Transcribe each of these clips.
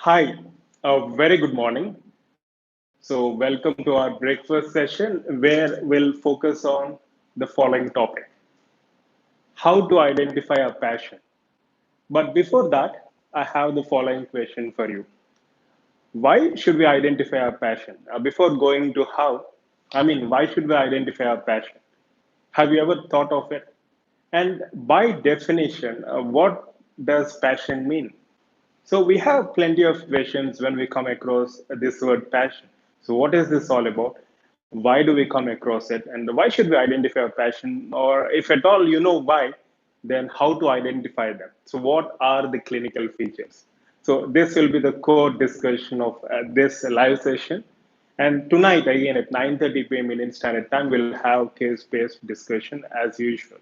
Hi, a very good morning. So, welcome to our breakfast session where we'll focus on the following topic: how to identify a passion. But before that, I have the following question for you: why should we identify our passion? Before going to how, why should we identify our passion? Have you ever thought of it? And by definition, what does passion mean? So we have plenty of questions when we come across this word passion. So what is this all about? Why do we come across it? And why should we identify a passion? Or if at all you know why, then how to identify them? So what are the clinical features? So this will be the core discussion of this live session. And tonight, again at 9:30 p.m. Indian Standard Time, we'll have case-based discussion as usual,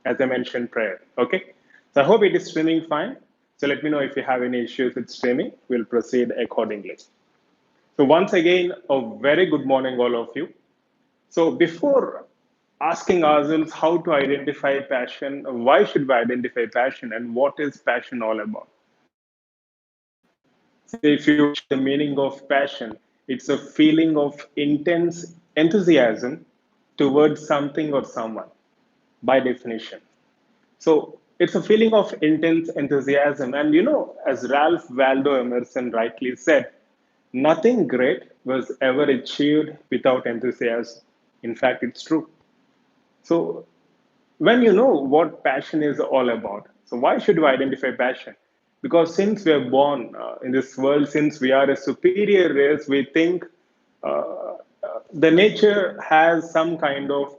as I mentioned prior. Okay, so I hope it is streaming fine. So let me know if you have any issues with streaming. We'll proceed accordingly. So once again, a very good morning, all of you. So before asking ourselves how to identify passion, why should we identify passion, and what is passion all about? So if you the meaning of passion, it's a feeling of intense enthusiasm towards something or someone, by definition. So it's a feeling of intense enthusiasm. And as Ralph Waldo Emerson rightly said, nothing great was ever achieved without enthusiasm. In fact, it's true. So when you know what passion is all about, so why should we identify passion? Because since we are born in this world, since we are a superior race, we think the nature has some kind of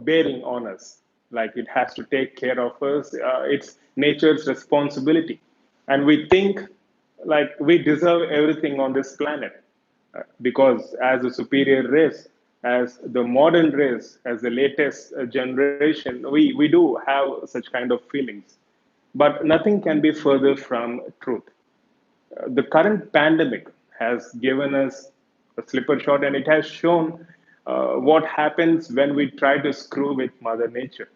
bearing on us, like it has to take care of us. It's nature's responsibility, and we think like we deserve everything on this planet, because as a superior race, as the modern race, as the latest generation, we do have such kind of feelings. But nothing can be further from truth. The current pandemic has given us a slipper shot, and it has shown what happens when we try to screw with Mother Nature.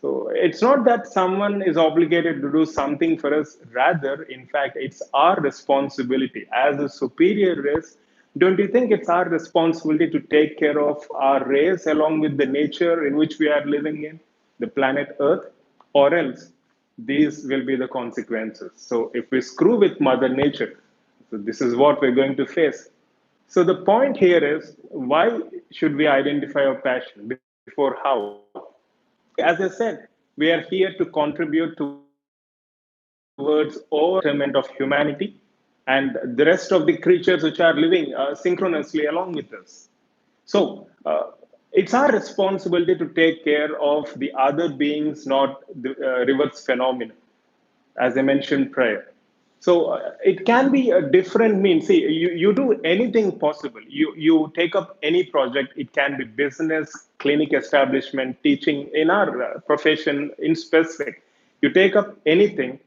So it's not that someone is obligated to do something for us. Rather, in fact, it's our responsibility as a superior race. Don't you think it's our responsibility to take care of our race along with the nature in which we are living in, the planet Earth? Or else these will be the consequences. So if we screw with Mother Nature, so this is what we're going to face. So the point here is, why should we identify our passion before how? See, as I said, we are here to contribute towards overall betterment of humanity and the rest of the creatures which are living synchronously along with us. So it's our responsibility to take care of the other beings, not the reverse phenomenon, as I mentioned prior. So it can be a different means. See, you do anything possible. You take up any project. It can be business, clinic establishment, teaching in our profession in specific. You take up anything,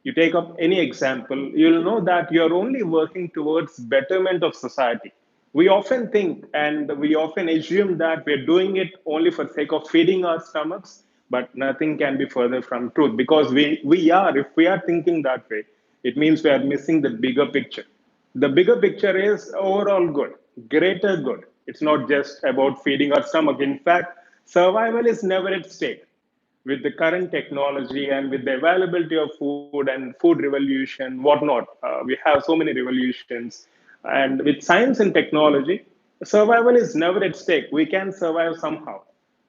you take up any example, you'll know that you're only working towards betterment of society. We often think and we often assume that we're doing it only for sake of feeding our stomachs, but nothing can be further from truth, because we are, if we are thinking that way, it means we are missing the bigger picture. The bigger picture is overall good, greater good. It's not just about feeding our stomach. In fact, survival is never at stake. With the current technology and with the availability of food and food revolution, whatnot, we have so many revolutions. And with science and technology, survival is never at stake. We can survive somehow,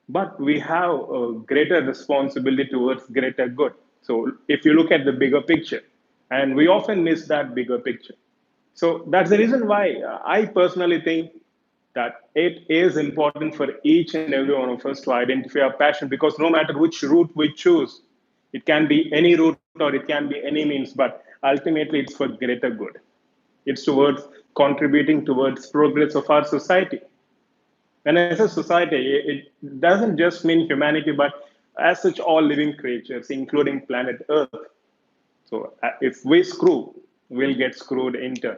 but we have a greater responsibility towards greater good. So if you look at the bigger picture, and we often miss that bigger picture. So that's the reason why I personally think that it is important for each and every one of us to identify our passion, because no matter which route we choose, it can be any route or it can be any means, but ultimately it's for greater good. It's towards contributing towards progress of our society. When I say society, it doesn't just mean humanity, but as such all living creatures, including planet Earth. So if we screw, we'll get screwed in turn.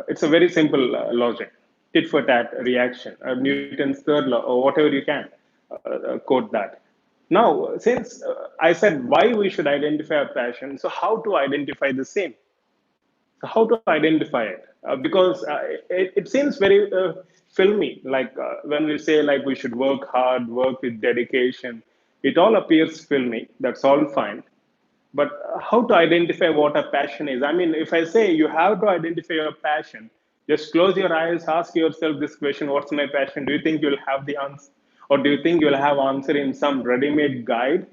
It's a very simple logic, tit for tat reaction, Newton's third law, or whatever you can quote that. Now, since I said why we should identify our passion, so how to identify the same? So how to identify it? Because it seems very filmy. Like when we say like we should work hard, work with dedication, it all appears filmy. That's all fine. But how to identify what a passion is? I mean, if I say you have to identify your passion, just close your eyes, ask yourself this question: What's my passion? Do you think you'll have the answer, or do you think you'll have answer in some ready-made guide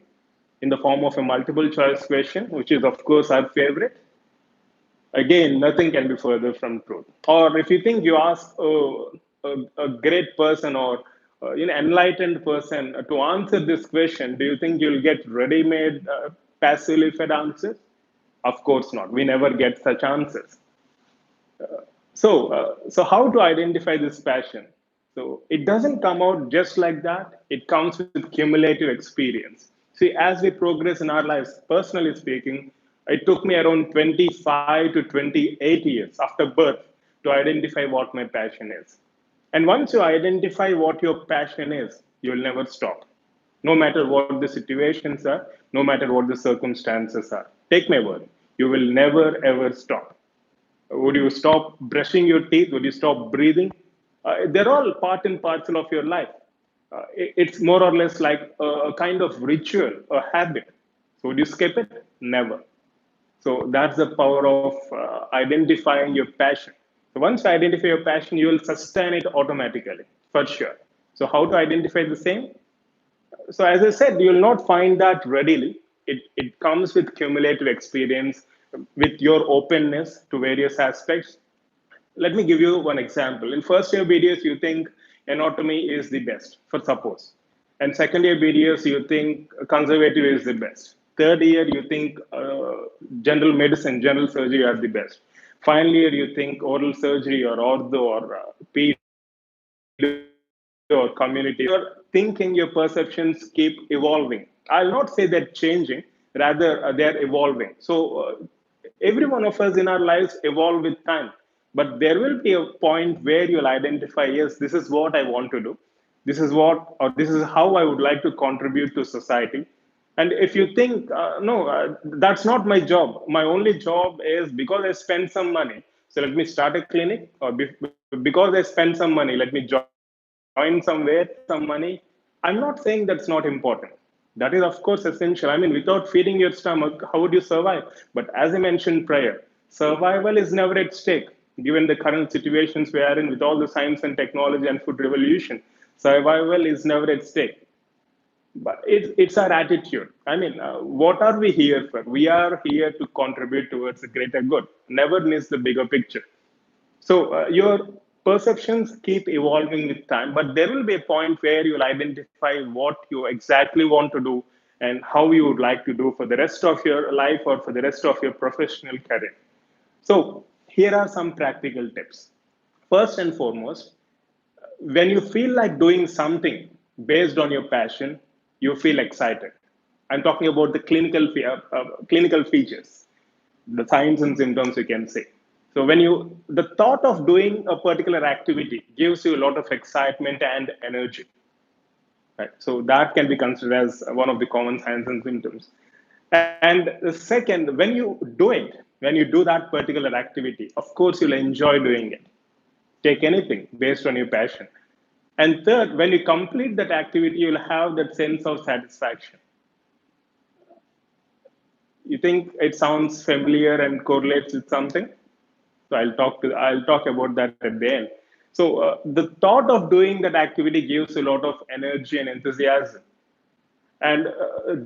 in the form of a multiple choice question, which is of course our favorite? Again, nothing can be further from truth. Or if you think you ask a great person or enlightened person to answer this question, do you think you'll get ready-made, passively fed answers? Of course not. We never get such answers. So how to identify this passion? So it doesn't come out just like that. It comes with cumulative experience. See, as we progress in our lives, personally speaking, it took me around 25 to 28 years after birth to identify what my passion is. And once you identify what your passion is, you'll never stop. No matter what the situations are, no matter what the circumstances are. Take my word, you will never ever stop. Would you stop brushing your teeth? Would you stop breathing? They're all part and parcel of your life. It's more or less like a kind of ritual, a habit. So would you skip it? Never. So that's the power of identifying your passion. So once you identify your passion, you will sustain it automatically, for sure. So how to identify the same? So as I said, you will not find that readily. It comes with cumulative experience, with your openness to various aspects. Let me give you one example. In first year BDS, you think anatomy is the best, for suppose. And second year BDS, you think conservative is the best. Third year, you think general medicine, general surgery are the best. Final year, you think oral surgery or ortho or ped or community. Your thinking, your perceptions keep evolving. I'll not say they're changing, rather, they're evolving. So, every one of us in our lives evolve with time. But there will be a point where you'll identify, yes, this is what I want to do. This is what, or this is how I would like to contribute to society. And if you think, no, that's not my job. My only job is because I spend some money. So let me start a clinic, or because I spend some money, let me join somewhere, some money. I'm not saying that's not important. That is, of course, essential. I mean, without feeding your stomach, how would you survive? But as I mentioned prior, survival is never at stake, given the current situations we are in with all the science and technology and food revolution. Survival is never at stake, but it's our attitude. I mean, what are we here for? We are here to contribute towards a greater good. Never miss the bigger picture. So your perceptions keep evolving with time, but there will be a point where you'll identify what you exactly want to do and how you would like to do for the rest of your life or for the rest of your professional career. So here are some practical tips. First and foremost, when you feel like doing something based on your passion, you feel excited. I'm talking about the clinical features, the signs and symptoms you can say. So the thought of doing a particular activity gives you a lot of excitement and energy. Right? So that can be considered as one of the common signs and symptoms. And the second, when you do that particular activity, of course you'll enjoy doing it. Take anything based on your passion. And third, when you complete that activity, you'll have that sense of satisfaction. You think it sounds familiar and correlates with something? So I'll talk about that at the end. So the thought of doing that activity gives a lot of energy and enthusiasm. And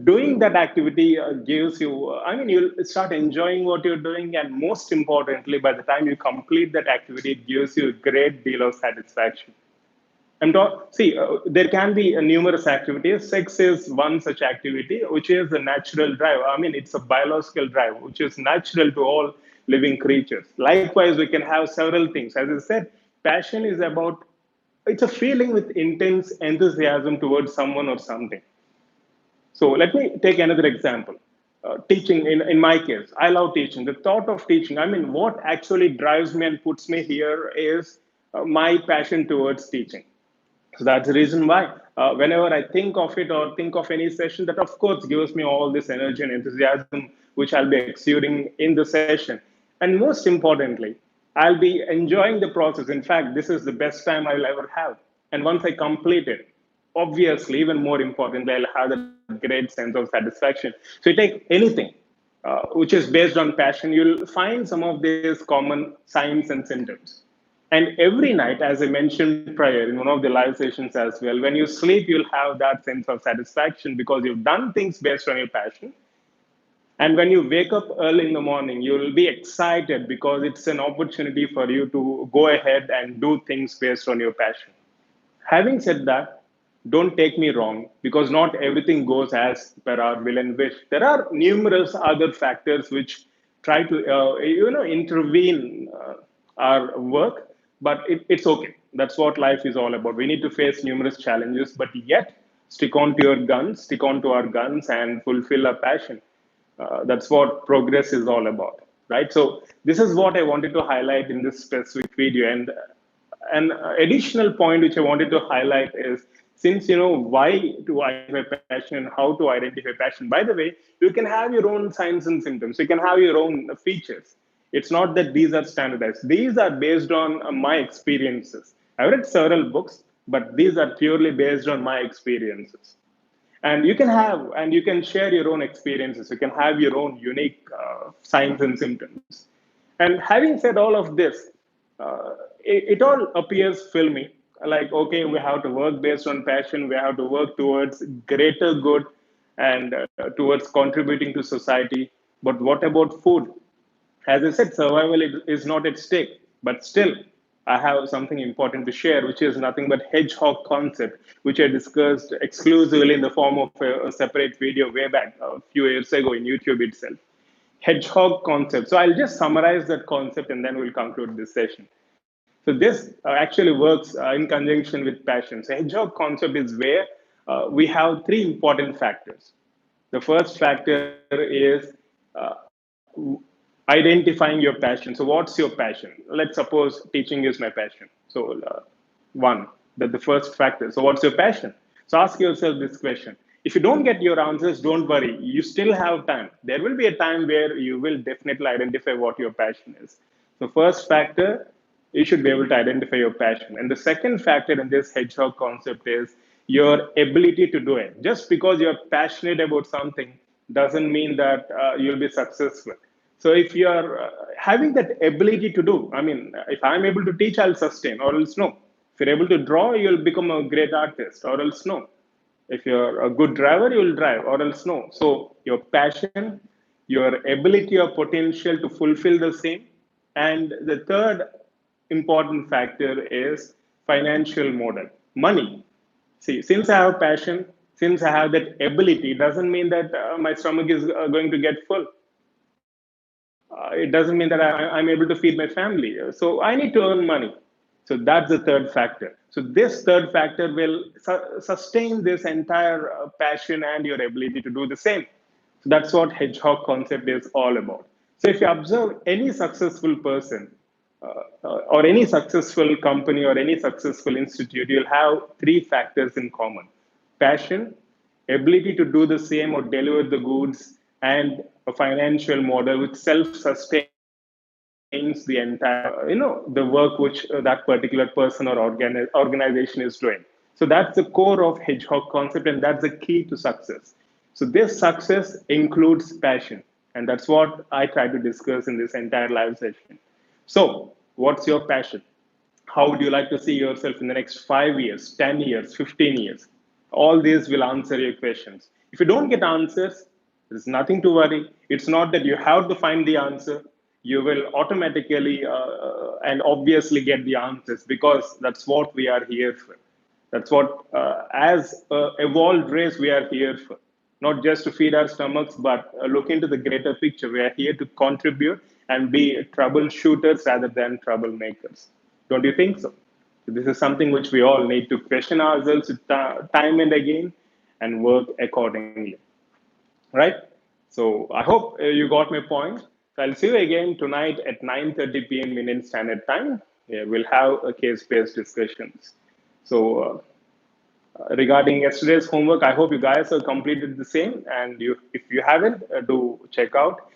doing that activity gives you, I mean, you'll start enjoying what you're doing. And most importantly, by the time you complete that activity, it gives you a great deal of satisfaction. There can be numerous activities. Sex is one such activity, which is a natural drive. I mean, it's a biological drive, which is natural to all living creatures. Likewise, we can have several things. As I said, passion is about, it's a feeling with intense enthusiasm towards someone or something. So let me take another example. Teaching, in my case, I love teaching. The thought of teaching, I mean, what actually drives me and puts me here is my passion towards teaching. So that's the reason why whenever I think of it or think of any session, that of course gives me all this energy and enthusiasm, which I'll be exuding in the session. And most importantly, I'll be enjoying the process. In fact, this is the best time I'll ever have. And once I complete it, obviously, even more importantly, I'll have that great sense of satisfaction. So you take anything which is based on passion, you'll find some of these common signs and symptoms. And every night, as I mentioned prior in one of the live sessions as well, when you sleep, you'll have that sense of satisfaction because you've done things based on your passion. And when you wake up early in the morning, you'll be excited because it's an opportunity for you to go ahead and do things based on your passion. Having said that, don't take me wrong, because not everything goes as per our will and wish. There are numerous other factors which try to, intervene our work, but it's okay. That's what life is all about. We need to face numerous challenges, but yet stick on to our guns, and fulfill our passion. That's what progress is all about, right? So this is what I wanted to highlight in this specific video. And an additional point which I wanted to highlight is, since you know why to identify passion and how to identify passion. By the way, you can have your own signs and symptoms. You can have your own features. It's not that these are standardized. These are based on my experiences. I've read several books, but these are purely based on my experiences. And you can share your own experiences. You can have your own unique signs and symptoms. And having said all of this, it all appears filmy, like, okay, we have to work based on passion, we have to work towards greater good, and towards contributing to society. But what about food? As I said, survival is not at stake, but still, I have something important to share, which is nothing but hedgehog concept, which I discussed exclusively in the form of a separate video way back a few years ago in YouTube itself. Hedgehog concept. So I'll just summarize that concept and then we'll conclude this session. So this actually works in conjunction with passion. So hedgehog concept is where we have three important factors. The first factor is uh, identifying your passion. So what's your passion? Let's suppose teaching is my passion. So one, that the first factor. So what's your passion? So ask yourself this question. If you don't get your answers, don't worry. You still have time. There will be a time where you will definitely identify what your passion is. So first factor, you should be able to identify your passion. And the second factor in this hedgehog concept is your ability to do it. Just because you're passionate about something doesn't mean that you'll be successful. So if you're having that ability to do, I mean, if I'm able to teach, I'll sustain, or else no. If you're able to draw, you'll become a great artist, or else no. If you're a good driver, you'll drive, or else no. So your passion, your ability or potential to fulfill the same. And the third important factor is financial model, money. See, since I have passion, since I have that ability, doesn't mean that my stomach is going to get full. It doesn't mean that I'm able to feed my family. So I need to earn money. So that's the third factor. So this third factor will sustain this entire passion and your ability to do the same. So that's what hedgehog concept is all about. So if you observe any successful person, or any successful company or any successful institute, you'll have three factors in common: passion, ability to do the same or deliver the goods, and a financial model which self-sustains the entire, the work which that particular person or organization is doing. So that's the core of hedgehog concept, and that's the key to success. So this success includes passion, and that's what I try to discuss in this entire live session. So, what's your passion? How would you like to see yourself in the next 5 years, 10 years, 15 years? All these will answer your questions. If you don't get answers, there's nothing to worry. It's not that you have to find the answer. You will automatically and obviously get the answers, because that's what we are here for. That's what, as a evolved race, we are here for. Not just to feed our stomachs, but look into the greater picture. We are here to contribute and be troubleshooters rather than troublemakers. Don't you think so? So this is something which we all need to question ourselves time and again and work accordingly. Right? So I hope you got my point. So I'll see you again tonight at 9:30 p.m. Indian Standard Time. Yeah, we'll have a case-based discussions. So regarding yesterday's homework, I hope you guys have completed the same. And if you haven't, do check out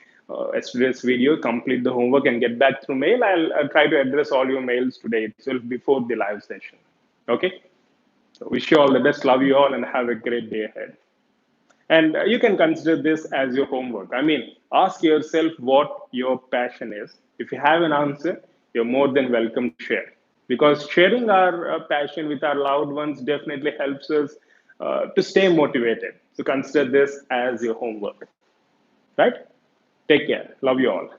yesterday's video, complete the homework, and get back through mail. I'll try to address all your mails today itself before the live session. Okay? So wish you all the best. Love you all and have a great day ahead. And you can consider this as your homework. I mean, ask yourself what your passion is. If you have an answer, you're more than welcome to share. Because sharing our passion with our loved ones definitely helps us to stay motivated. So consider this as your homework. Right? Take care. Love you all.